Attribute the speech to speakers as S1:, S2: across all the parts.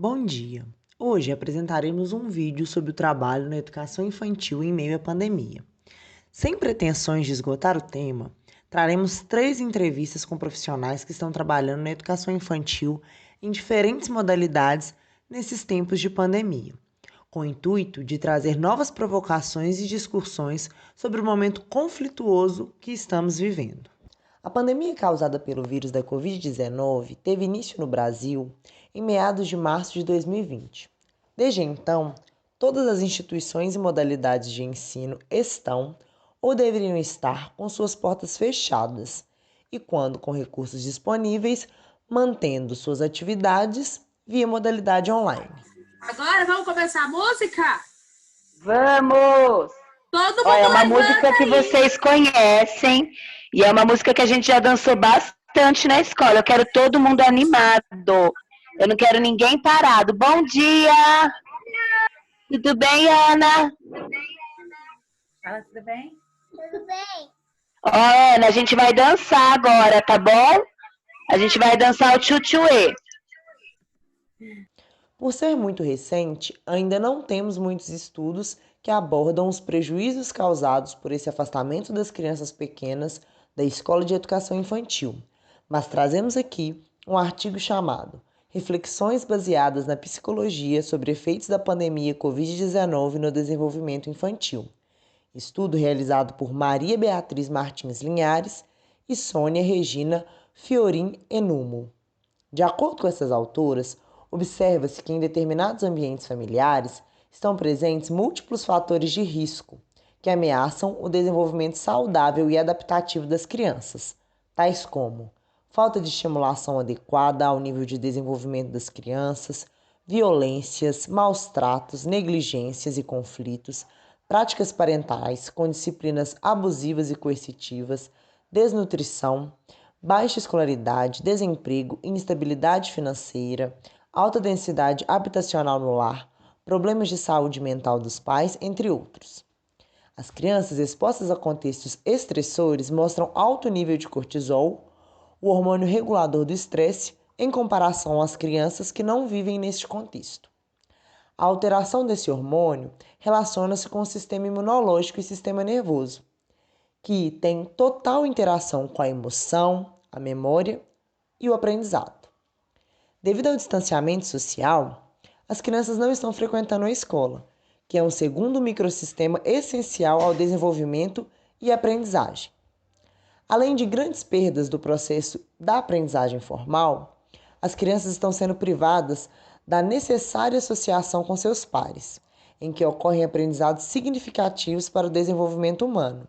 S1: Bom dia! Hoje apresentaremos um vídeo sobre o trabalho na educação infantil em meio à pandemia. Sem pretensões de esgotar o tema, traremos 3 entrevistas com profissionais que estão trabalhando na educação infantil em diferentes modalidades nesses tempos de pandemia, com o intuito de trazer novas provocações e discussões sobre o momento conflituoso que estamos vivendo. A pandemia causada pelo vírus da Covid-19 teve início no Brasil em meados de março de 2020. Desde então, todas as instituições e modalidades de ensino estão ou deveriam estar com suas portas fechadas e, quando com recursos disponíveis, mantendo suas atividades via modalidade online.
S2: Agora vamos começar a música?
S3: Vamos!
S2: Todo
S3: Olha,
S2: mundo
S3: é uma
S2: levanta
S3: música que
S2: aí.
S3: vocês conhecem e é uma música que a gente já dançou bastante na escola. Eu quero todo mundo animado. Eu não quero ninguém parado. Bom dia! Tudo bem, Ana?
S2: Fala, tudo bem?
S4: Tudo bem?
S3: Ó, Ana, a gente vai dançar agora, tá bom? A gente vai dançar o tchutchuê.
S1: Por ser muito recente, ainda não temos muitos estudos que abordam os prejuízos causados por esse afastamento das crianças pequenas da escola de educação infantil, mas trazemos aqui um artigo chamado Reflexões baseadas na psicologia sobre efeitos da pandemia Covid-19 no desenvolvimento infantil. Estudo realizado por Maria Beatriz Martins Linhares e Sônia Regina Fiorin Enumo. De acordo com essas autoras, observa-se que em determinados ambientes familiares estão presentes múltiplos fatores de risco que ameaçam o desenvolvimento saudável e adaptativo das crianças, tais como falta de estimulação adequada ao nível de desenvolvimento das crianças, violências, maus tratos, negligências e conflitos, práticas parentais com disciplinas abusivas e coercitivas, desnutrição, baixa escolaridade, desemprego, instabilidade financeira, alta densidade habitacional no lar, problemas de saúde mental dos pais, entre outros. As crianças expostas a contextos estressores mostram alto nível de cortisol, o hormônio regulador do estresse, em comparação às crianças que não vivem neste contexto. A alteração desse hormônio relaciona-se com o sistema imunológico e sistema nervoso, que tem total interação com a emoção, a memória e o aprendizado. Devido ao distanciamento social, as crianças não estão frequentando a escola, que é um segundo microsistema essencial ao desenvolvimento e aprendizagem. Além de grandes perdas do processo da aprendizagem formal, as crianças estão sendo privadas da necessária associação com seus pares, em que ocorrem aprendizados significativos para o desenvolvimento humano,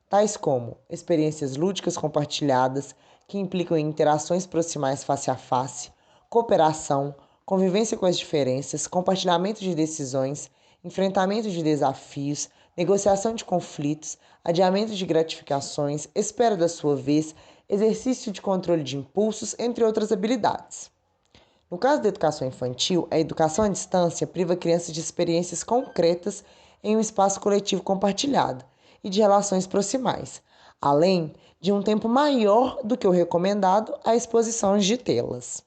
S1: tais como experiências lúdicas compartilhadas, que implicam em interações proximais face a face, cooperação, convivência com as diferenças, compartilhamento de decisões, enfrentamento de desafios, negociação de conflitos, adiamento de gratificações, espera da sua vez, exercício de controle de impulsos, entre outras habilidades. No caso da educação infantil, a educação à distância priva a criança de experiências concretas em um espaço coletivo compartilhado e de relações proximais, além de um tempo maior do que o recomendado à exposição de telas.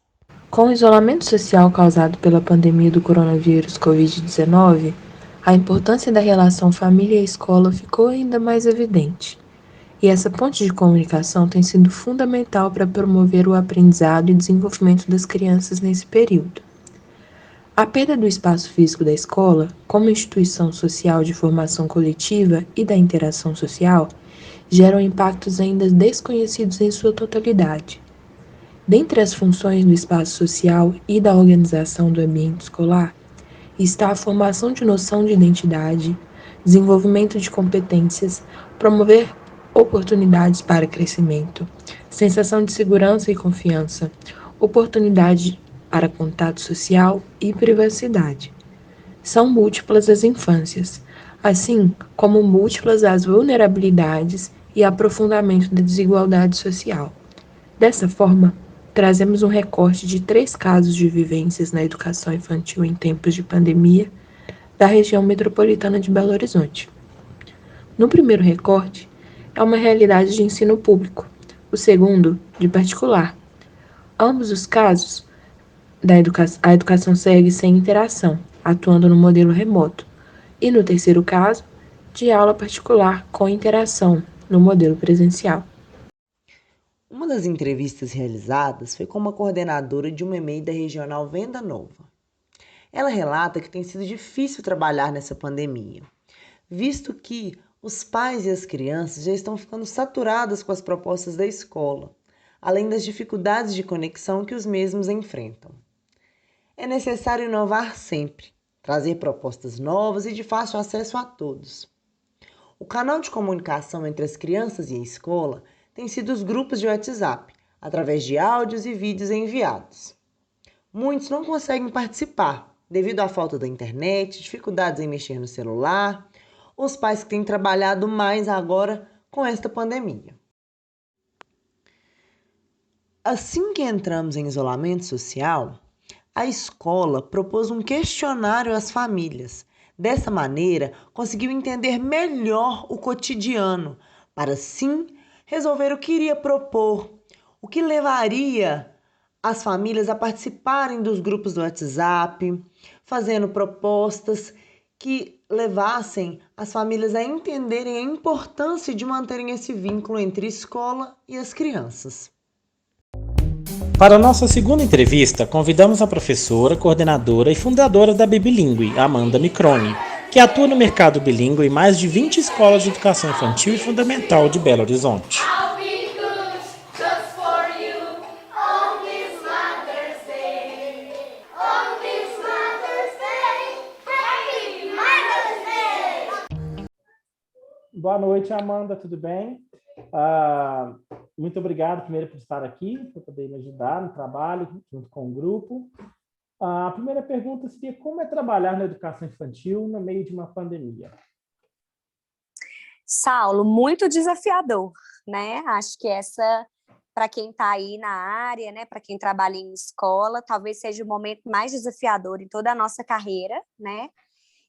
S5: Com o isolamento social causado pela pandemia do coronavírus Covid-19, a importância da relação família e escola ficou ainda mais evidente. E essa ponte de comunicação tem sido fundamental para promover o aprendizado e desenvolvimento das crianças nesse período. A perda do espaço físico da escola, como instituição social de formação coletiva e da interação social, geram impactos ainda desconhecidos em sua totalidade. Dentre as funções do espaço social e da organização do ambiente escolar, está a formação de noção de identidade, desenvolvimento de competências, promover oportunidades para crescimento, sensação de segurança e confiança, oportunidade para contato social e privacidade. São múltiplas as infâncias, assim como múltiplas as vulnerabilidades e aprofundamento da desigualdade social. Dessa forma, trazemos um recorte de 3 casos de vivências na educação infantil em tempos de pandemia da região metropolitana de Belo Horizonte. No primeiro recorte, é uma realidade de ensino público, o segundo, de particular. Ambos os casos A educação segue sem interação, atuando no modelo remoto. E no terceiro caso, de aula particular com interação, no modelo presencial.
S1: Uma das entrevistas realizadas foi com uma coordenadora de uma EMEI da regional Venda Nova. Ela relata que tem sido difícil trabalhar nessa pandemia, visto que os pais e as crianças já estão ficando saturadas com as propostas da escola, além das dificuldades de conexão que os mesmos enfrentam. É necessário inovar sempre, trazer propostas novas e de fácil acesso a todos. O canal de comunicação entre as crianças e a escola tem sido os grupos de WhatsApp, através de áudios e vídeos enviados. Muitos não conseguem participar, devido à falta da internet, dificuldades em mexer no celular, os pais que têm trabalhado mais agora com esta pandemia. Assim que entramos em isolamento social, a escola propôs um questionário às famílias. Dessa maneira, conseguiu entender melhor o cotidiano, para sim resolver o que iria propor, o que levaria as famílias a participarem dos grupos do WhatsApp, fazendo propostas que levassem as famílias a entenderem a importância de manterem esse vínculo entre escola e as crianças.
S4: Para a nossa segunda entrevista, convidamos a professora, coordenadora e fundadora da Bibilingue, Amanda Microne, que atua no mercado bilíngue em mais de 20 escolas de educação infantil e fundamental de Belo Horizonte.
S6: Boa noite, Amanda, tudo bem? Muito obrigado, primeiro, por estar aqui, por poder me ajudar no trabalho, junto com o grupo. A primeira pergunta seria: como é trabalhar na educação infantil no meio de uma pandemia?
S7: Saulo, muito desafiador, né? Acho que essa, para quem está aí na área, né, para quem trabalha em escola, talvez seja o momento mais desafiador em toda a nossa carreira, né?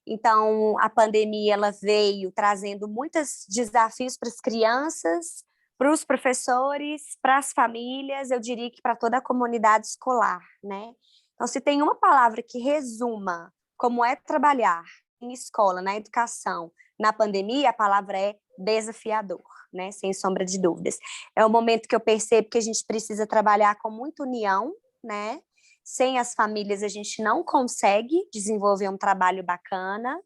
S7: Então, a pandemia ela veio trazendo muitos desafios para as crianças, para os professores, para as famílias, eu diria que para toda a comunidade escolar, né? Então, se tem uma palavra que resuma como é trabalhar em escola, na educação, na pandemia, a palavra é desafiador, né? Sem sombra de dúvidas. É o momento que eu percebo que a gente precisa trabalhar com muita união, né? Sem as famílias, a gente não consegue desenvolver um trabalho bacana.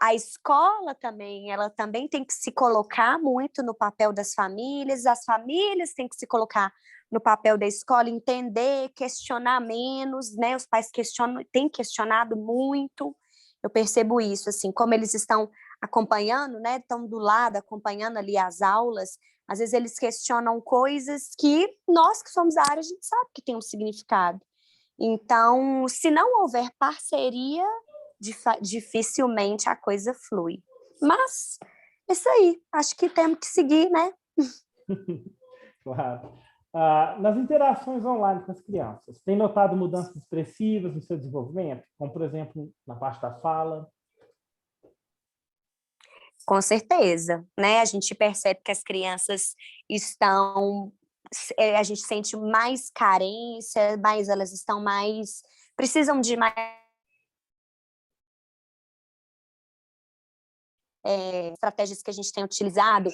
S7: A escola também, ela também tem que se colocar muito no papel das famílias, as famílias têm que se colocar no papel da escola, entender, questionar menos, né? Os pais têm questionado muito, eu percebo isso, assim, como eles estão acompanhando, né? Estão do lado, acompanhando ali as aulas, às vezes eles questionam coisas que nós que somos da área, a gente sabe que tem um significado. Então, se não houver parceria, dificilmente a coisa flui. Mas, isso aí, acho que temos que seguir, né?
S6: Claro. Nas interações online com as crianças, tem notado mudanças expressivas no seu desenvolvimento? Como, por exemplo, na parte da fala?
S7: Com certeza, né? A gente percebe que as crianças estão, a gente sente mais carência, mas elas estão mais, precisam de mais estratégias que a gente tem utilizado,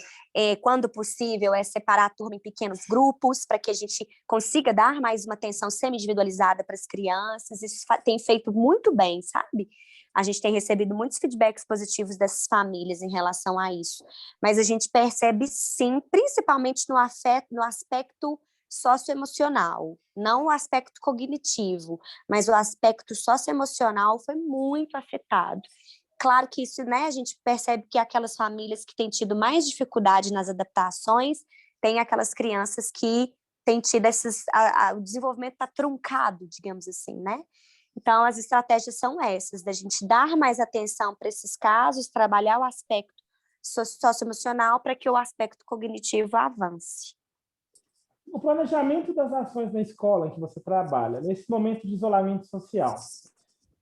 S7: quando possível, é separar a turma em pequenos grupos, para que a gente consiga dar mais uma atenção semi-individualizada para as crianças. Isso tem feito muito bem, sabe? A gente tem recebido muitos feedbacks positivos dessas famílias em relação a isso. Mas a gente percebe, sim, principalmente no aspecto socioemocional, não o aspecto cognitivo, mas o aspecto socioemocional foi muito afetado. Claro que isso, né, a gente percebe que aquelas famílias que têm tido mais dificuldade nas adaptações, tem aquelas crianças que têm tido o desenvolvimento está truncado, digamos assim, né? Então, as estratégias são essas, da gente dar mais atenção para esses casos, trabalhar o aspecto socioemocional para que o aspecto cognitivo avance.
S6: O planejamento das ações na escola em que você trabalha, nesse momento de isolamento social,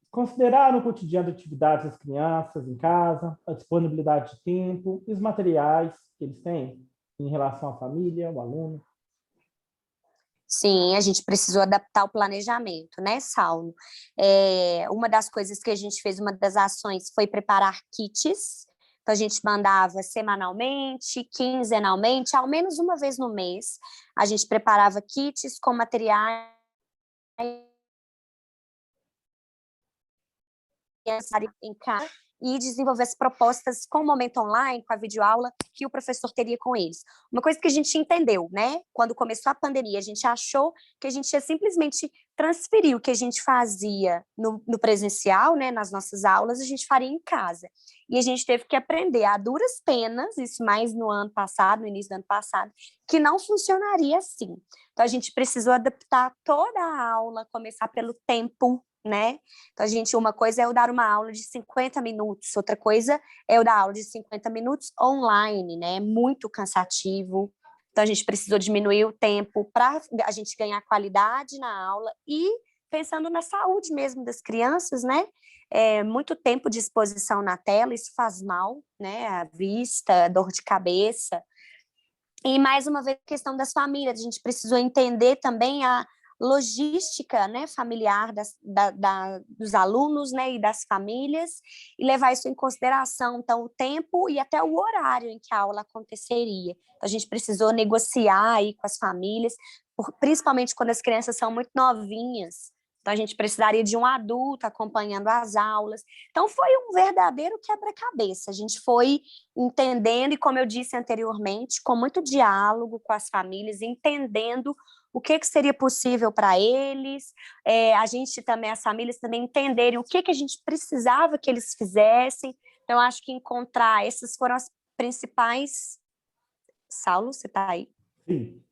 S6: considerar o cotidiano de atividades das crianças em casa, a disponibilidade de tempo e os materiais que eles têm em relação à família, ao aluno?
S7: Sim, a gente precisou adaptar o planejamento, né, Saulo? Uma das coisas que a gente fez, uma das ações foi preparar kits. Então, a gente mandava semanalmente, quinzenalmente, ao menos uma vez no mês. A gente preparava kits com materiais em casa e desenvolver as propostas com o momento online, com a videoaula que o professor teria com eles. Uma coisa que a gente entendeu, né? Quando começou a pandemia, a gente achou que a gente ia simplesmente transferir o que a gente fazia no presencial, né, nas nossas aulas, a gente faria em casa. E a gente teve que aprender a duras penas, isso mais no ano passado, no início do ano passado, que não funcionaria assim. Então, a gente precisou adaptar toda a aula, começar pelo tempo, né? Então, uma coisa é eu dar uma aula de 50 minutos, outra coisa é eu dar aula de 50 minutos online, né? Muito cansativo. Então, a gente precisou diminuir o tempo para a gente ganhar qualidade na aula e pensando na saúde mesmo das crianças, né? Muito tempo de exposição na tela, isso faz mal, né? A vista, dor de cabeça. E, mais uma vez, a questão das famílias. A gente precisou entender também a logística, né, familiar dos alunos, né, e das famílias, e levar isso em consideração, então, o tempo e até o horário em que a aula aconteceria. Então, a gente precisou negociar aí com as famílias, principalmente quando as crianças são muito novinhas. Então, a gente precisaria de um adulto acompanhando as aulas. Então, foi um verdadeiro quebra-cabeça. A gente foi entendendo, e como eu disse anteriormente, com muito diálogo com as famílias, entendendo o que seria possível para eles, as famílias também entenderem o que a gente precisava que eles fizessem. Então, eu acho que encontrar, essas foram as principais... Saulo, você está aí?
S6: Sim.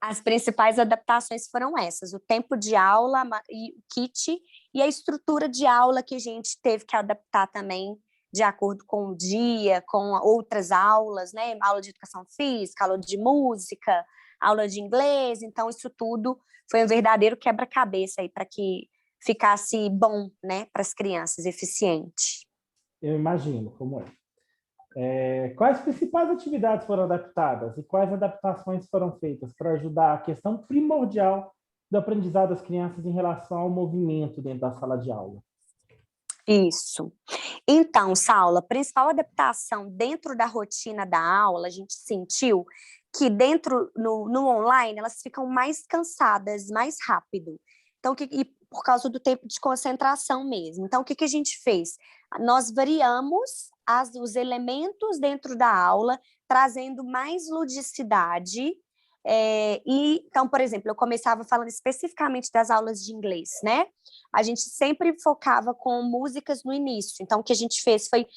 S7: As principais adaptações foram essas, o tempo de aula, e o kit, e a estrutura de aula que a gente teve que adaptar também de acordo com o dia, com outras aulas, né? Aula de educação física, aula de música, aula de inglês. Então, isso tudo foi um verdadeiro quebra-cabeça aí para que ficasse bom, né, para as crianças, eficiente.
S6: Eu imagino como é. Quais principais atividades foram adaptadas e quais adaptações foram feitas para ajudar a questão primordial do aprendizado das crianças em relação ao movimento dentro da sala de aula?
S7: Isso. Então, Saulo, a principal adaptação dentro da rotina da aula, a gente sentiu que no online elas ficam mais cansadas, mais rápido. Então, e por causa do tempo de concentração mesmo. Então, o que a gente fez? Nós variamos os elementos dentro da aula, trazendo mais ludicidade. Então, por exemplo, eu começava falando especificamente das aulas de inglês, né? A gente sempre focava com músicas no início. Então, o que a gente fez foi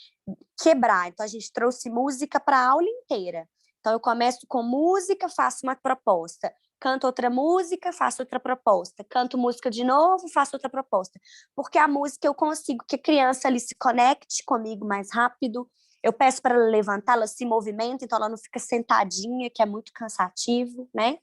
S7: quebrar. Então, a gente trouxe música para a aula inteira. Então, eu começo com música, faço uma proposta. Canto outra música, faço outra proposta. Canto música de novo, faço outra proposta. Porque a música eu consigo que a criança ali se conecte comigo mais rápido. Eu peço para ela levantar, ela se movimenta, então ela não fica sentadinha, que é muito cansativo, né?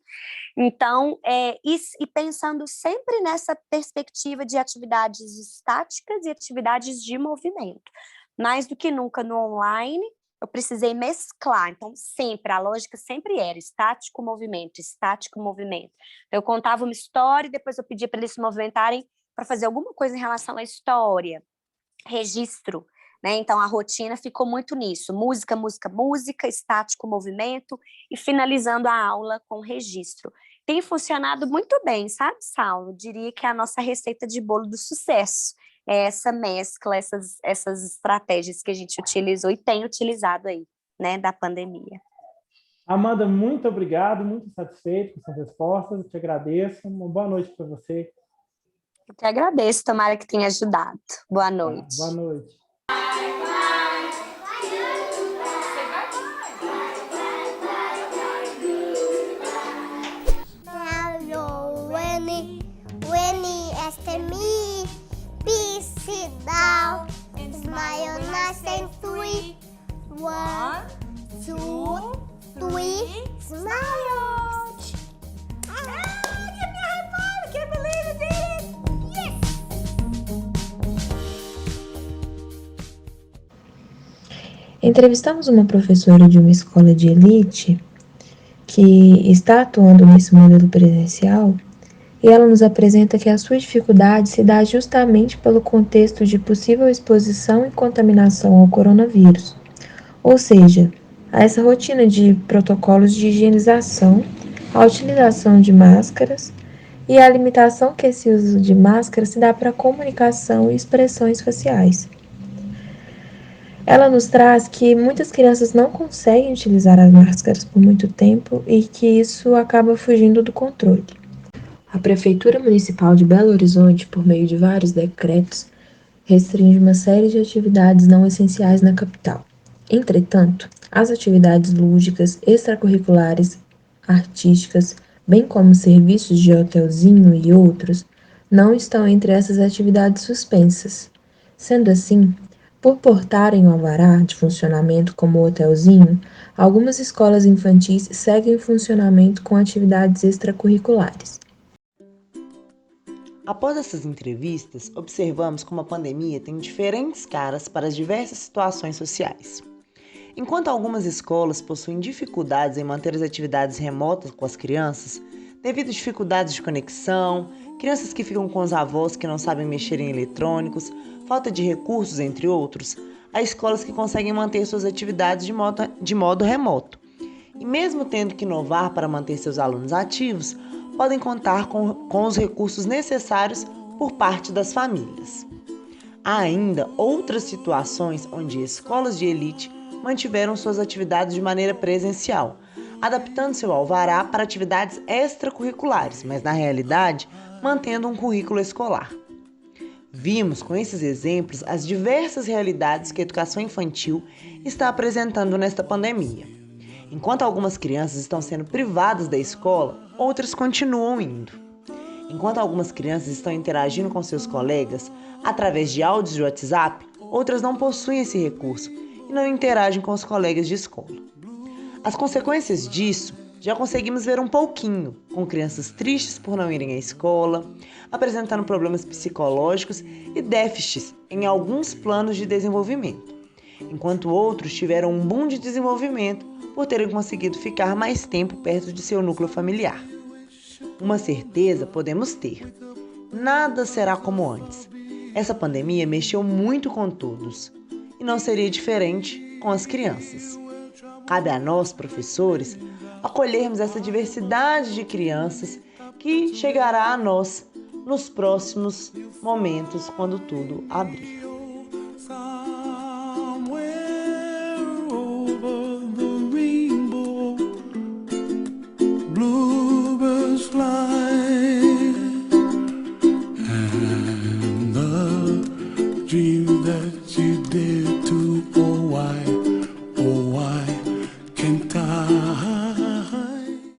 S7: Então, e pensando sempre nessa perspectiva de atividades estáticas e atividades de movimento. Mais do que nunca no online, eu precisei mesclar, então sempre, a lógica sempre era estático, movimento, estático, movimento. Eu contava uma história e depois eu pedia para eles se movimentarem para fazer alguma coisa em relação à história, registro, né? Então a rotina ficou muito nisso, música, música, música, estático, movimento e finalizando a aula com registro. Tem funcionado muito bem, sabe, Saulo? Eu diria que é a nossa receita de bolo do sucesso. É essa mescla, essas estratégias que a gente utilizou e tem utilizado aí, né, da pandemia.
S6: Amanda, muito obrigado, muito satisfeito com suas respostas, eu te agradeço, uma boa noite para você.
S7: Eu que agradeço, tomara que tenha ajudado. Boa noite.
S6: Boa noite.
S8: Down, smile nice and sweet. 1, 2, 3, smile. Give me a high five! I can't believe it, did it! Yes!
S5: Entrevistamos uma professora de uma escola de elite que está atuando nesse modelo presencial, e ela nos apresenta que a sua dificuldade se dá justamente pelo contexto de possível exposição e contaminação ao coronavírus, ou seja, a essa rotina de protocolos de higienização, a utilização de máscaras e a limitação que esse uso de máscara se dá para a comunicação e expressões faciais. Ela nos traz que muitas crianças não conseguem utilizar as máscaras por muito tempo e que isso acaba fugindo do controle. A Prefeitura Municipal de Belo Horizonte, por meio de vários decretos, restringe uma série de atividades não essenciais na capital. Entretanto, as atividades lúdicas, extracurriculares, artísticas, bem como serviços de hotelzinho e outros, não estão entre essas atividades suspensas. Sendo assim, por portarem o alvará de funcionamento como hotelzinho, algumas escolas infantis seguem em funcionamento com atividades extracurriculares.
S1: Após essas entrevistas, observamos como a pandemia tem diferentes caras para as diversas situações sociais. Enquanto algumas escolas possuem dificuldades em manter as atividades remotas com as crianças, devido a dificuldades de conexão, crianças que ficam com os avós que não sabem mexer em eletrônicos, falta de recursos, entre outros, há escolas que conseguem manter suas atividades de modo remoto. E mesmo tendo que inovar para manter seus alunos ativos, podem contar com os recursos necessários por parte das famílias. Há ainda outras situações onde escolas de elite mantiveram suas atividades de maneira presencial, adaptando seu alvará para atividades extracurriculares, mas na realidade mantendo um currículo escolar. Vimos com esses exemplos as diversas realidades que a educação infantil está apresentando nesta pandemia. Enquanto algumas crianças estão sendo privadas da escola, outras continuam indo. Enquanto algumas crianças estão interagindo com seus colegas através de áudios de WhatsApp, outras não possuem esse recurso e não interagem com os colegas de escola. As consequências disso já conseguimos ver um pouquinho, com crianças tristes por não irem à escola, apresentando problemas psicológicos e déficits em alguns planos de desenvolvimento, enquanto outros tiveram um boom de desenvolvimento por terem conseguido ficar mais tempo perto de seu núcleo familiar. Uma certeza podemos ter: nada será como antes. Essa pandemia mexeu muito com todos, e não seria diferente com as crianças. Cabe a nós, professores, acolhermos essa diversidade de crianças que chegará a nós nos próximos momentos, quando tudo abrir.
S9: Dream